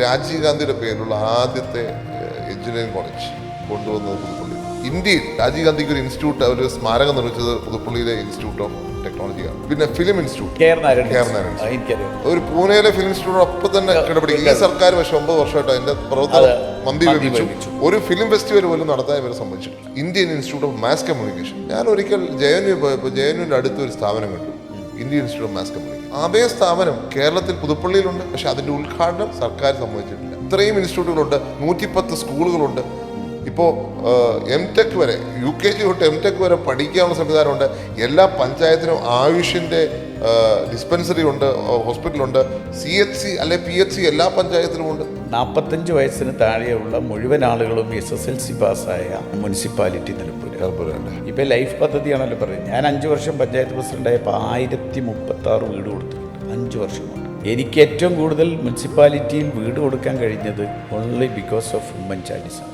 രാജീവ് ഗാന്ധിയുടെ പേരിലുള്ള ആദ്യത്തെ എഞ്ചിനീയറിംഗ് കോളേജ് കൊണ്ടുവന്നത് പുതുപ്പള്ളി. ഇന്ത്യയിൽ രാജീവ് ഗാന്ധിക്ക് ഒരു ഇൻസ്റ്റിറ്റ്യൂട്ട്, ഒരു സ്മാരകം നിർമ്മിച്ചത് പുതുപ്പള്ളിയിലെ ഇൻസ്റ്റിറ്റ്യൂട്ട് ഓഫ് ടെക്നോളജിയാണ്. പിന്നെ ഫിലിം ഇൻസ്റ്റിറ്റ്യൂട്ട് ഒരു പൂനെയിലെ ഫിലിം ഇൻസ്റ്റിറ്റ്യൂട്ടോടൊപ്പം തന്നെ കിടപിടിക്കും. ഈ സർക്കാർ പക്ഷേ 9 വർഷമായിട്ട് അതിന്റെ പ്രവർത്തനം മന്ദീഭവിച്ചു. ഒരു ഫിലിം ഫെസ്റ്റിവൽ പോലും നടത്താൻ ഇവരെ സംബന്ധിച്ചു. Indian institute of mass communication. ഞാൻ ഒരിക്കൽ JNU പോയപ്പോൾ JNUവിന്റെ അടുത്ത് ഒരു സ്ഥാപനം കണ്ടു, Indian institute of mass communication. അതേ സ്ഥാപനം കേരളത്തിൽ പുതുപ്പള്ളിയിലുണ്ട്, പക്ഷെ അതിന്റെ ഉദ്ഘാടനം സർക്കാർ സമ്മതിച്ചിട്ടില്ല. ഇത്രയും ഇൻസ്റ്റിറ്റ്യൂട്ടുകളുണ്ട്, 110 സ്കൂളുകളുണ്ട്. ഇപ്പോൾ M.Tech വരെ, UKG തൊട്ട് M.Tech വരെ പഠിക്കാനുള്ള സംവിധാനമുണ്ട്. എല്ലാ പഞ്ചായത്തിനും ആയുഷിന്റെ ഡിസ്പെൻസറി ഉണ്ട്, ഹോസ്പിറ്റലുണ്ട്. CHC അല്ലെ PHC എല്ലാ പഞ്ചായത്തിലും ഉണ്ട്. 45 വയസ്സിന് താഴെയുള്ള മുഴുവൻ ആളുകളും SSLC പാസ്സായ മുനിസിപ്പാലിറ്റി നിലമ്പൂർ. ഇപ്പം ലൈഫ് പദ്ധതിയാണല്ലോ പറയുന്നത്. ഞാൻ 5 വർഷം പഞ്ചായത്ത് പ്രസിഡന്റായപ്പോൾ 1036 വീട് കൊടുത്തിട്ടുണ്ട് 5 വർഷം കൊണ്ട്. എനിക്ക് ഏറ്റവും കൂടുതൽ മുനിസിപ്പാലിറ്റിയിൽ വീട് കൊടുക്കാൻ കഴിഞ്ഞത് only because of Oommen Chandy sir.